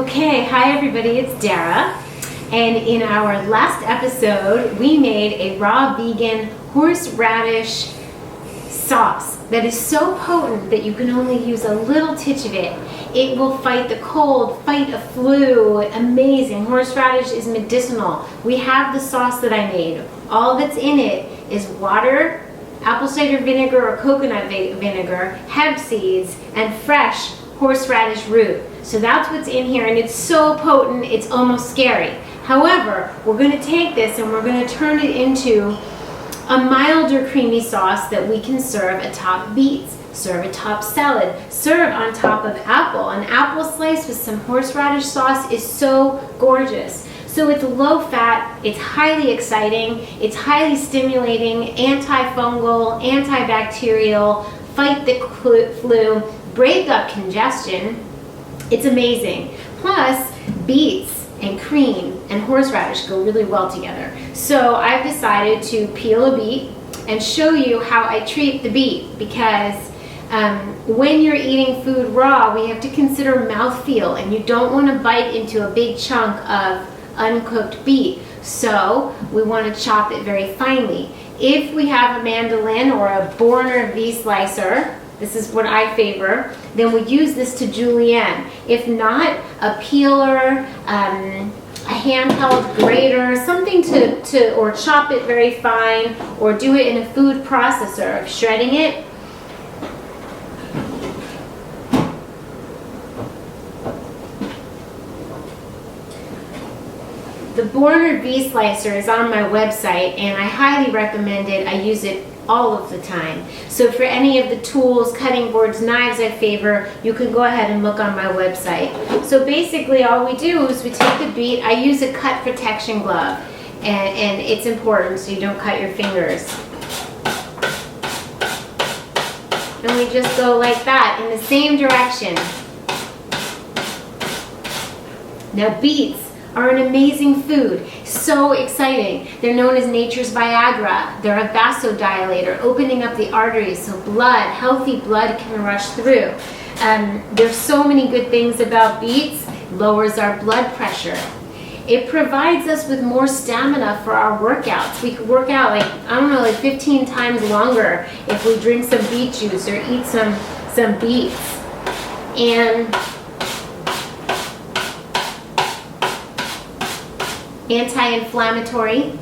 Okay, hi everybody, it's Dara. And in our last episode, we made a raw vegan horseradish sauce that is so potent that you can only use a little titch of it. It will fight the cold, fight a flu, amazing. Horseradish is medicinal. We have the sauce that I made. All that's in it is water, apple cider vinegar or coconut vinegar, hemp seeds, and fresh horseradish root. So that's what's in here, and it's so potent, it's almost scary. However, we're going to take this and we're going to turn it into a milder creamy sauce that we can serve atop beets, serve atop salad, serve on top of apple. An apple slice with some horseradish sauce is so gorgeous. So it's low fat, it's highly exciting, it's highly stimulating, antifungal, antibacterial, fight the flu, break up congestion. It's amazing. Plus, beets and cream and horseradish go really well together. So I've decided to peel a beet and show you how I treat the beet, because when you're eating food raw, we have to consider mouthfeel, and you don't want to bite into a big chunk of uncooked beet. So we want to chop it very finely. If we have a mandolin or a Borner V-slicer, this is what I favor, then we use this to julienne. If not, a peeler, a handheld grater, something to or chop it very fine, or do it in a food processor, shredding it. The Borner V-slicer is on my website, and I highly recommend it. I use it all of the time. So for any of the tools, cutting boards, knives I favor, you can go ahead and look on my website. So basically all we do is we take the beet. I use a cut protection glove, and it's important so you don't cut your fingers. And we just go like that in the same direction. Now beets are an amazing food, so exciting. They're known as nature's Viagra. They're a vasodilator, opening up the arteries so blood, healthy blood, can rush through. There's so many good things about beets. Lowers our blood pressure. It provides us with more stamina for our workouts. We could work out like 15 times longer if we drink some beet juice or eat some beets. And anti-inflammatory,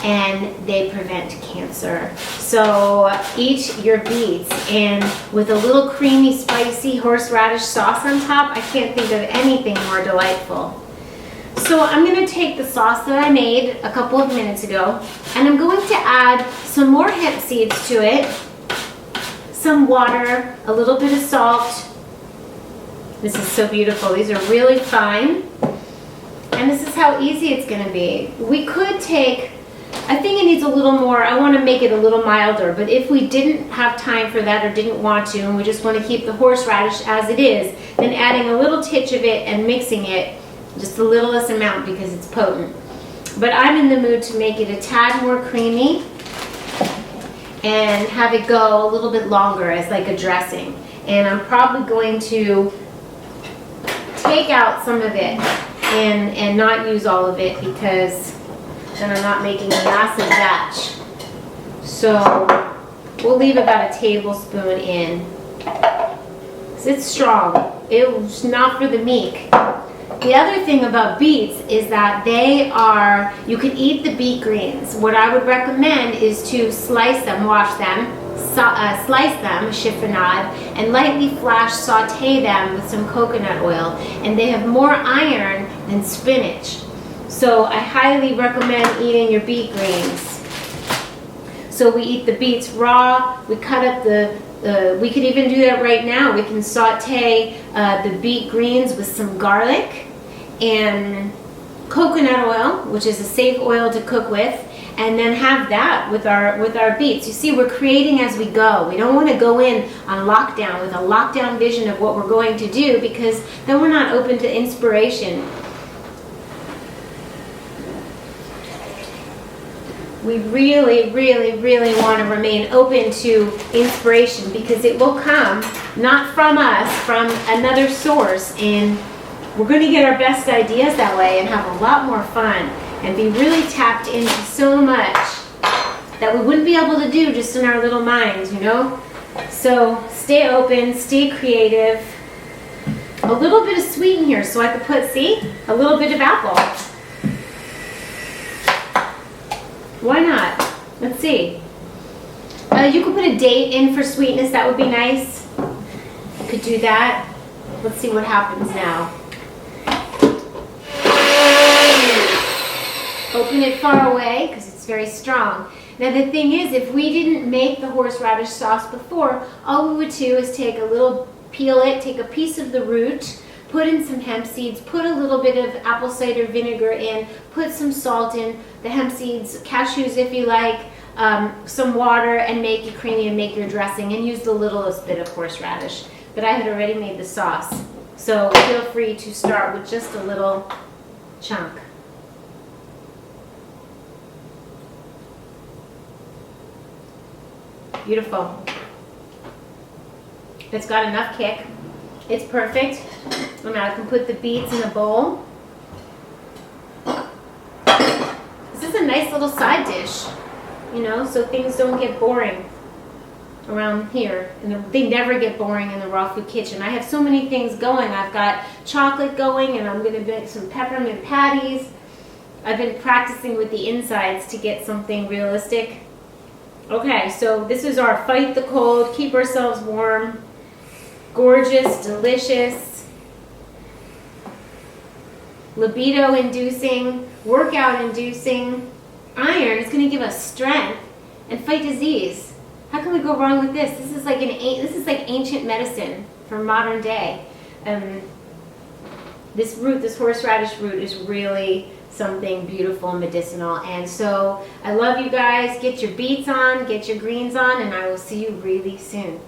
and they prevent cancer. So eat your beets, and with a little creamy, spicy horseradish sauce on top, I can't think of anything more delightful. So I'm going to take the sauce that I made a couple of minutes ago, and I'm going to add some more hemp seeds to it, some water, a little bit of salt. This is so beautiful. These are really fine. And this is how easy it's going to be. We could take, I think it needs a little more, I want to make it a little milder, but if we didn't have time for that or didn't want to, and we just want to keep the horseradish as it is, then adding a little titch of it and mixing it, just the littlest amount because it's potent. But I'm in the mood to make it a tad more creamy and have it go a little bit longer as like a dressing. And I'm probably going to take out some of it and not use all of it, because then I'm not making a massive batch. So we'll leave about a tablespoon in, because it's strong. It's not for the meek. The other thing about beets is that you can eat the beet greens. What I would recommend is to slice them, wash them, slice them, chiffonade, and lightly flash saute them with some coconut oil, and they have more iron than spinach. So I highly recommend eating your beet greens. So we eat the beets raw, we cut up we could even do that right now. We can saute the beet greens with some garlic and coconut oil, which is a safe oil to cook with, and then have that with our beets. You see, we're creating as we go. We don't want to go in on lockdown with a lockdown vision of what we're going to do, because then we're not open to inspiration. We really, really, really want to remain open to inspiration, because it will come not from us, from another source in We're going to get our best ideas that way and have a lot more fun and be really tapped into so much that we wouldn't be able to do just in our little minds, you know? So stay open, stay creative. A little bit of sweet in here so I could put, see, a little bit of apple. Why not? Let's see. You could put a date in for sweetness, that would be nice. You could do that. Let's see what happens now. Open it far away because it's very strong. Now the thing is, if we didn't make the horseradish sauce before, all we would do is take a little, peel it, take a piece of the root, put in some hemp seeds, put a little bit of apple cider vinegar in, put some salt in, the hemp seeds, cashews if you like, some water, and make it creamy and make your dressing, and use the littlest bit of horseradish. But I had already made the sauce, so feel free to start with just a little chunk. Beautiful. It's got enough kick. It's perfect. So now I can put the beets in a bowl. This is a nice little side dish, you know, so things don't get boring around here. And they never get boring in the raw food kitchen. I have so many things going. I've got chocolate going, and I'm going to make some peppermint patties. I've been practicing with the insides to get something realistic. Okay, so this is our fight the cold, keep ourselves warm, gorgeous, delicious, libido inducing, workout inducing, iron. It's going to give us strength and fight disease. How can we go wrong with this? This is like ancient medicine for modern day. This root, this horseradish root, is really something beautiful and medicinal. And so I love you guys. Get your beets on, get your greens on, and I will see you really soon.